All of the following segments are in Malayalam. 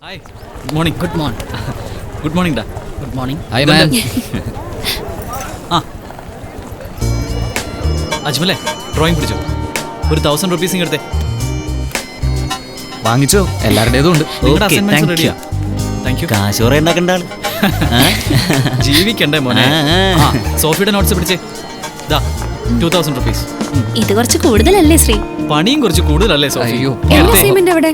Hi good morning. Good morning. Good morning ഡാ. Good morning. Hi man. ആ അജ്മലെ ഡ്രോയിങ് പിടിച്ചോ. ഒരു 1000 rupees ഇങ്ങെടുത്തേ. വാങ്ങിച്ചോ, എല്ലാവരുടേതും ഉണ്ട്. നിങ്ങളുടെ അസൈൻമെന്റ്സ് റെഡിയാ. Thank you. കാശ് കുറെ ഉണ്ടാക്കണ്ട ആള്. ജീവിക്കണ്ടേ മോനെ. ആ സോഫിയുടെ നോട്ട്സ് പിടിച്ചേ. ദാ 2000 rupees. ഇത് കുറച്ച് കൂടുതലല്ലേ ശ്രീ? പണിയും കുറച്ച് കൂടുതലല്ലേ സോഫി? അയ്യോ. എന്റെ അസൈൻമെന്റ് എവിടെ?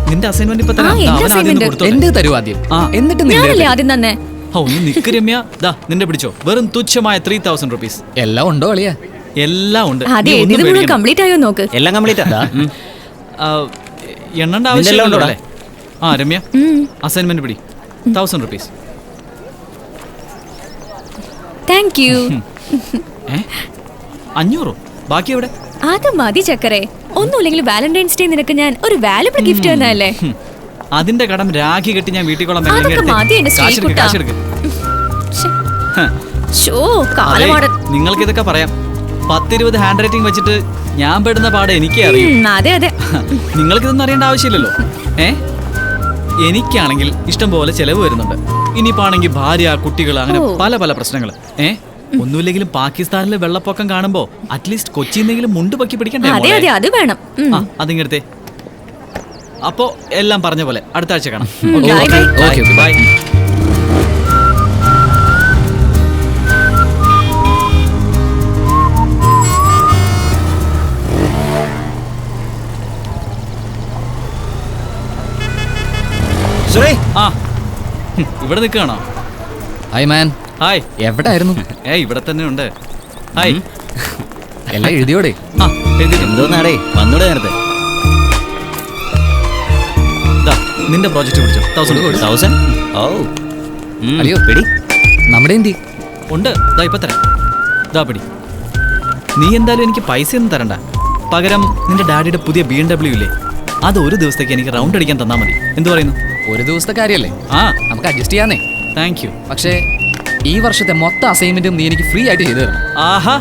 നിന്റെ അസൈൻമെന്റ് ഇപ്പൊ തരാം. ആ, എന്റെ അവൻ ആദ്യം assignment. കൊടുത്തോ. എന്റെ തരൂ ആദ്യം, ആ. എന്നിട്ട് ഞാനല്ലേ ആദ്യം തന്നെ? ഒന്ന് നിക്ക് രമ്യ. ദാ നിന്റെ പിടിച്ചോ. വെറും തുച്ഛമായ 3000 rupees. എല്ലാം ഉണ്ടോ അളിയ? എല്ലാം ഉണ്ട്. ആദ്യം നീ ഒന്നും എഴുതിയത് മുഴുവൻ പേടിക്കണ്ട. കംപ്ലീറ്റ് ആയോ നോക്ക്. എല്ലാം കംപ്ലീറ്റ് ആ, എണ്ണണ്ട നിന്റെ എല്ലാം ഉണ്ടോ ആവശ്യമില്ലല്ലേ? ആ രമ്യ അസൈൻമെന്റ് പിടി. 1000 rupees. Thank you. 500 ബാക്കി എവിടെ? അത് മതി ചക്കരെ. ഒന്നുമില്ലെങ്കിൽ വാലന്റൈൻസ് ഡേ നിനക്ക് ഞാൻ ഒരു വാല്യുബിൾ ഗിഫ്റ്റ് തന്നല്ലേ. അതിന്റെ കടം രാഖി കെട്ടി ഞാൻ വീട്ടിൽ കൊള്ളാൻ അതൊക്കെ മതി എന്റെ ശ്രീകുട്ടാ. കാശെടുക്ക്. ഷോ കാലമാടൻ. നിങ്ങൾക്ക് ഇതൊക്കെ പറയാം. 10-20 ഹാൻഡ് റൈറ്റിംഗ് വെച്ചിട്ട് ഞാൻ പെടുന്ന പാടെ എനിക്കേ അറിയൂ. അതെ അതെ. നിങ്ങൾക്ക് ഇതൊന്നും അറിയേണ്ട ആവശ്യമില്ലല്ലോ. എനിക്കാണെങ്കിൽ ഇഷ്ടം പോലെ ചെലവ് വരുന്നുണ്ട്. ഇനിയിപ്പാണെങ്കിൽ ഭാര്യ, കുട്ടികൾ, അങ്ങനെ പല പല പ്രശ്നങ്ങൾ. ഒന്നുമില്ലെങ്കിലും പാകിസ്ഥാനിലെ വെള്ളപ്പൊക്കം കാണുമ്പോ അറ്റ്ലീസ്റ്റ് കൊച്ചിന്നെങ്കിലും മുണ്ട് പൊക്കി പിടിക്കണ്ടേ? അതെ അതെ അത് വേണം. അതിങ്ങടുത്തേ. അപ്പോ എല്ലാം പറഞ്ഞ പോലെ അടുത്ത ആഴ്ച കാണാം. Bye bye. ബൈ. സുരേ, ആ ഇവിടെ നിൽക്കുകയാണോ? ഹായ് മാൻ. ഹായ്. എവിടെ ആയിരുന്നു? ഇവിടെ തന്നെ ഉണ്ട്. ഹായ്. എല്ലാം എഴുതിയോടെ? ആ എഴുതിയിട്ടുണ്ട്. എന്തോന്നാടേ വന്നൂടെ നേരത്തെ? ദാ, നിന്റെ പ്രോജക്റ്റ് പിടിച്ചോ. 1000. ഓ അയ്യോ പിടി. നമ്മുടെ എന്തി ഉണ്ട്. ദാ ഇപ്പൊ തരാം. ദാ പിടി. നീ എന്തായാലും എനിക്ക് പൈസയൊന്നും തരണ്ട. പകരം നിന്റെ ഡാഡിയുടെ പുതിയ BMW ഇല്ലേ, അത് ഒരു ദിവസത്തേക്ക് എനിക്ക് റൗണ്ട് അടിക്കാൻ തന്നാ മതി. എന്തു പറയുന്നു? ഒരു ദിവസത്തെ കാര്യല്ലേ, ആ നമുക്ക് അഡ്ജസ്റ്റ് ചെയ്യാന്നേ. Thank you. പക്ഷേ ഈ വർഷത്തെ മൊത്തം അസൈൻമെന്റും നീ എനിക്ക് ഫ്രീ ആയിട്ട് ചെയ്തു തരണം. ആഹാ,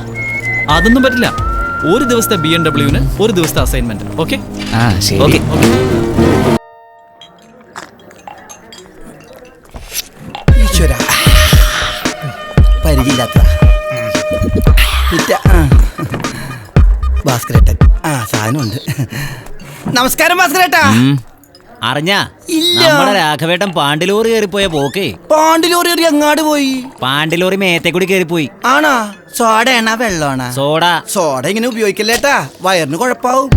അതൊന്നും പറ്റില്ല. ഒരു ദിവസത്തെ BMW-ന് ഒരു ദിവസത്തെ അസൈൻമെന്റ്. ഓക്കെ ആ ശരി. ഓക്കെ. ഈശ്വര, പരിചയമില്ലാത്ത ഭാസ്കരേട്ടൻ. ആ സാധനമുണ്ട്. നമസ്കാരം ഭാസ്കരേട്ടാ. അറിഞ്ഞാ ഇല്ല. നമ്മുടെ രാഘവേട്ടൻ പാണ്ടിലോറി കയറിപ്പോയ പോക്കേ. പാണ്ടിലോറി എങ്ങാട് പോയി? പാണ്ടിലോറി മേത്തെ കൂടി കയറിപ്പോയി. ആണാ? സോഡയാണാ വെള്ളമാണാ? സോഡ. സോഡ ഇങ്ങനെ ഉപയോഗിക്കല്ലേട്ടാ, വയറിന് കുഴപ്പാവും.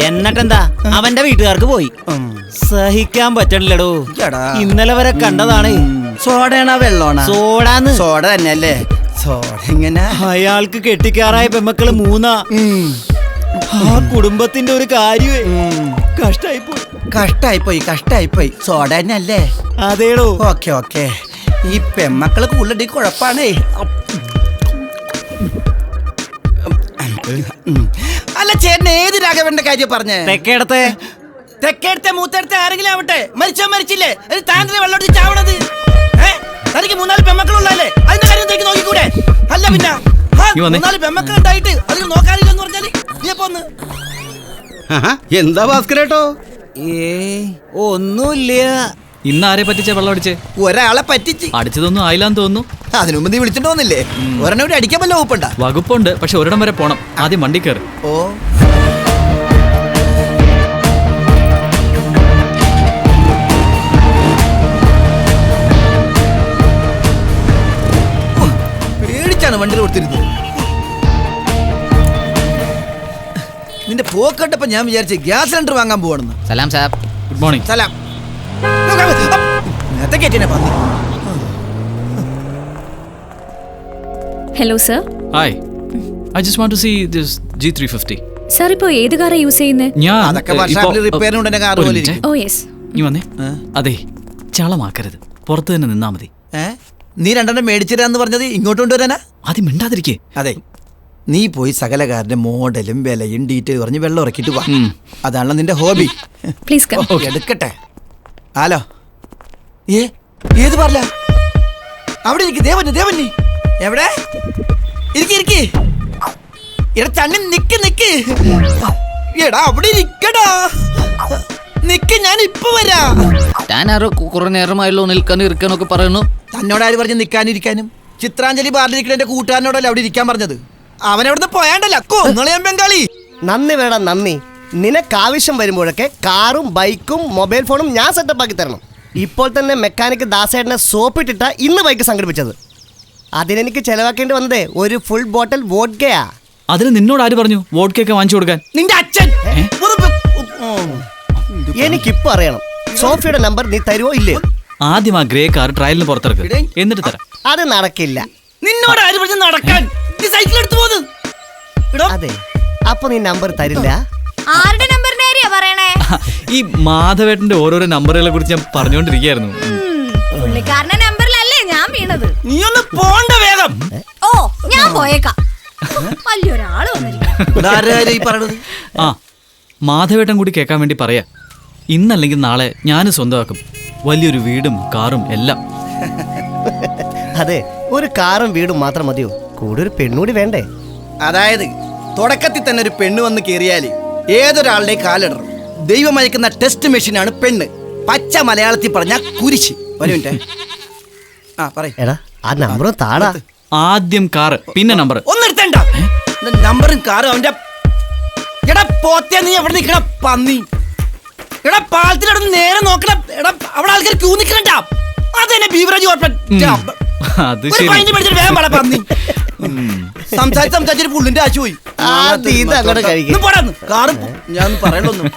എന്നിട്ടെന്താ അവന്റെ വീട്ടുകാർക്ക് പോയി. സഹിക്കാൻ പറ്റണില്ലടോ. ഇന്നലെ വരെ കണ്ടതാണ്. സോഡയാണാ വെള്ളമാണാ? സോഡാന്ന്. സോഡ തന്നെയല്ലേ. സോഡ എങ്ങനെ? അയാൾക്ക് കെട്ടിക്കാറായ പെമ്മക്കള് 3. ആ കുടുംബത്തിന്റെ ഒരു കാര്യമേ കഷ്ടായിപ്പോയി. സോഡ തന്നെയല്ലേ? അതേടോ. ഓക്കെ. ഈ പെമ്മക്കള് കൂടുതൽ കുഴപ്പാണേ. അല്ല ചേട്ടൻ ഏത് രാഘവന്റെ കാര്യം പറഞ്ഞേ? തെക്കേടത്തെ മൂത്തടുത്തെ ആരെങ്കിലും ആവട്ടെ, മരിച്ചില്ലേ? താങ്കളെ വെള്ളം ചാവണത്. തനിക്ക് 3-4 പെമ്മക്കളുള്ളല്ലേ, അതിന്റെ കാര്യം തനിക്ക് നോക്കിക്കൂടെ? അല്ല പിന്നെ 3-4 പെമ്മക്കൾ ഉണ്ടായിട്ട് അതിന് നോക്കാറില്ലെന്ന് പറഞ്ഞാല് എന്താ ഭാസ്കരേട്ടോ? ഒന്നുമില്ല. ഇന്ന് ആരെ പറ്റിച്ച വെള്ളം അടിച്ചേ? ഒരാളെ പറ്റിച്ച്. അടിച്ചതൊന്നും ആയില്ലാന്ന് തോന്നുന്നു. അതിനു മുമ്പ് നീ വിളിച്ചിട്ട് വന്നില്ലേ? ഒരെണ്ണം കൂടി അടിക്കാൻ വല്ല വകുപ്പുണ്ടാ? വകുപ്പുണ്ട്, പക്ഷെ ഒരിടം വരെ പോണം. ആദ്യം വണ്ടി കയറി. ഓ പേടിച്ചാണ് വണ്ടിയിൽ കൊടുത്തിരുന്നത്. നിന്റെ പോക്കട്ടപ്പോ ഞാൻ വിചാരിച്ച ഗ്യാസ് സിലിണ്ടർ വാങ്ങാൻ പോവാണെന്ന്. സലാം സാബ്. Good morning. സലാം. നേരത്തെ കേറ്റിനെ പന്നി. Hello sir. Hi. I just want to see this G350. Sir ഇപ്പോ ഏത് കാറാ യൂസ് ചെയ്യുന്നത്? ഞാൻ അതൊക്കെ വർഷാപ്പിൽ റിപ്പയറിനുണ്ടെന്നെ കാർ പോലെ ഇരിക്കും. Oh yes. നീ വന്നേ. അതെ, ചളമാക്കരുത്. പുറത്ത് തന്നെ നിന്നാ മതി. നീ 2 മേടിച്ചിരാന്ന് പറഞ്ഞത് ഇങ്ങോട്ട് കൊണ്ടുവരാനാ? ആദ്യം മിണ്ടാതിരിക്കേ. അതെ, നീ പോയി സകല കാറിന്റെ മോഡലും വിലയും ഡീറ്റെയിൽ പറഞ്ഞ് വെള്ളം ഇറക്കിട്ട് വാ. അതാണല്ലോ നിന്റെ ഹോബി. Please come. എടുക്കട്ടെ. ഹലോ. ഏത് പറല? അവിടെ ഇരിക്ക്. ദേവന്നി എവിടെ? ഇരിക്കി. എടാ ചണ്ണി നിക്ക്. എടാ അവിടെ ഇരിക്കടാ. നിക്ക് ഞാൻ ഇപ്പൊ വരാ. ഞാൻ ആരോ കുറെ നേരമായല്ലോ നിൽക്കാനും ഇരിക്കാനൊക്കെ പറയുന്നു. തന്നോട് ആര് പറഞ്ഞു നിക്കാനിരിക്കാനും? ചിത്രാഞ്ജലി ബാറിലിരിക്കുന്ന എന്റെ കൂട്ടുകാരനോടല്ലേ അവിടെ ഇരിക്കാൻ പറഞ്ഞത്. അവനവിടുന്ന് പോയാണ്ടല്ല കൊന്നളയാൻ ബംഗാളി. നന്ദി വേണം നന്ദി. നിനക്ക് ആവശ്യം വരുമ്പോഴൊക്കെ കാറും ബൈക്കും മൊബൈൽ ഫോണും ഞാൻ സെറ്റപ്പ് ആക്കി തരണം. ഇപ്പോൾ തന്നെ മെക്കാനിക് ദാസേട്ടനെ സോപ്പിട്ടിട്ട ഇന്ന് ബൈക്ക് സംഘടിപ്പിച്ചത്. അതിനെനിക്ക് ചെലവാക്കേണ്ടി വന്നതേ ഒരു ഫുൾ ബോട്ടിൽ വോഡ്കയാ. അതിന് നിന്നോട് ആര് പറഞ്ഞു വോഡ്കയൊക്കെ വാങ്ങിച്ചു കൊടുക്കാൻ? നിന്റെ അച്ഛൻ. എനിക്കിപ്പോ അറിയണം സോഫിയുടെ നമ്പർ നീ തരുവോ ഇല്ലേ? ആദ്യം ആ ഗ്രേ കാർ ട്രയലിന് പുറത്തിറക്ക്, എന്നിട്ട് തരാം. അത് നടക്കില്ല. നിന്നോട് ആര് പറഞ്ഞു നടക്കാൻ? നീ സൈക്കിൾ എടുത്തു പോന്ന്. അതെ, അപ്പൊ നീ നമ്പർ തരില്ല. ആരുടെ നമ്പറിന്റെ കാര്യ പറയണേ? ഈ മാധവേട്ടന്റെ ഓരോരോ നമ്പറുകളെ കുറിച്ച് ഞാൻ പറഞ്ഞുകൊണ്ടിരിക്കുകയായിരുന്നു. പുള്ളിക്കാരന്റെ നമ്പറിലല്ലേ ഞാൻ വീണത്. നീ ഒന്ന് പോണ്ട വേഗം. ഓ ഞാൻ പോയേക്കാം. വലിയൊരാള് വന്നിരിക്കും. ആ മാധവേട്ടൻ കൂടി കേൾക്കാൻ വേണ്ടി പറയാ. ഇന്നല്ലെങ്കിൽ നാളെ ഞാൻ സ്വന്തമാക്കും വലിയൊരു വീടും കാറും എല്ലാം. അതെ, ഒരു കാറും വീടും മാത്രം മതിയോ? കൂടെ ഒരു പെണ്ണൂടി വേണ്ടേ? അതായത് തുടക്കത്തിൽ തന്നെ ഒരു പെണ്ണ് വന്ന് കേറിയാല് ഏതൊരാളുടെ കാലിടറും. ദൈവം അയക്കുന്ന ടെസ്റ്റ് മെഷീനാണ് പെണ്ണ്. പച്ച മലയാളത്തിൽ പറഞ്ഞ കുരിശ്. ഒരു മിനിറ്റ്. ആ പറ. എടാ ആ നമ്പറും താടാ. ആദ്യം കാറ്, പിന്നെ നമ്പർ. ഒന്നെടുത്തണ്ട. നമ്പറും കാറും അവന്റെ. എടാ പോത്തിയാ നീ എവിടെ നിക്കണ പന്നി? എടാ പാലത്തിനടുത്ത് നേരെ നോക്കണ. എടാ അവിടെ ആൾക്കാർ ക്യൂ നിക്കണ്ട. അതെന്നെ ബീവറേജ് അത് ശരി. വേഗം പട പന്നി. സംസാരിച്ചൊരു പുള്ളിന്റെ ആശു പോയി. ഇത് അങ്ങോട്ട് കഴിക്കും. പോടാന്ന് കാറ്. ഞാൻ പറയണൊന്നും.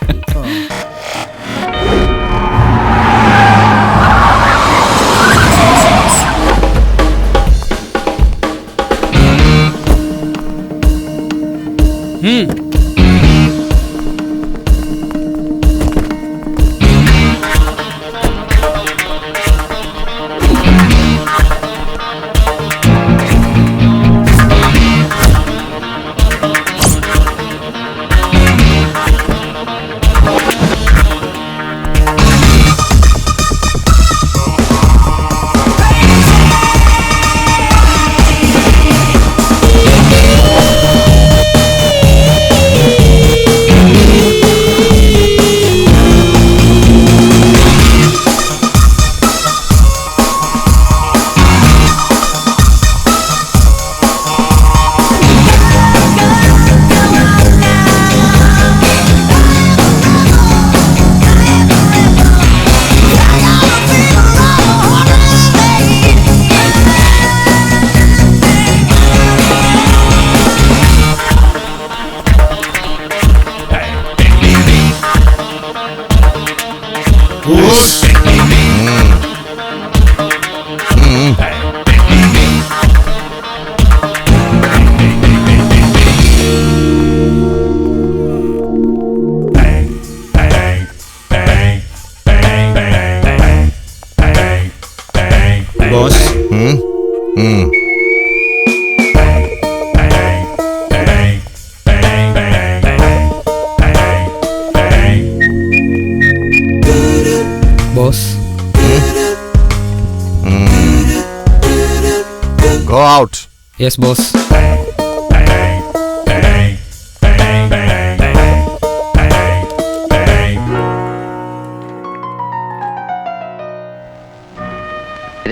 Go out. Yes, boss.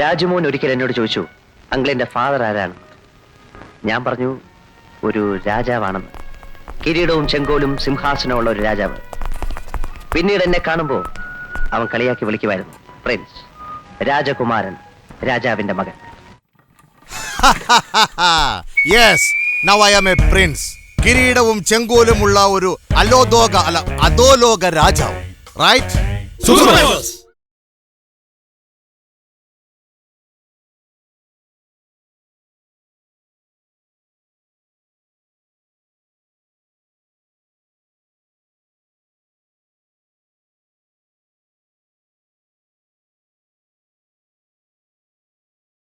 Rajumon ഒരിക്കൽ എന്നോട് ചോദിച്ചു, അങ്കിളിന്റെ ഫാദർ ആരാണ്? ഞാൻ പറഞ്ഞു, ഒരു രാജാവാണെന്ന്. കിരീടവും ചെങ്കോലും സിംഹാസനമുള്ള ഒരു രാജാവ്. പിന്നീട് എന്നെ കാണുമ്പോൾ അവൻ കളിയാക്കി വിളിക്കുമായിരുന്നു, പ്രിൻസ്, രാജകുമാരൻ, രാജാവിന്റെ മകൻ. Yes, now I am a prince. കിരീടവും ചെങ്കോലുമുള്ള ഒരു അധോലോക രാജാവ്. Right?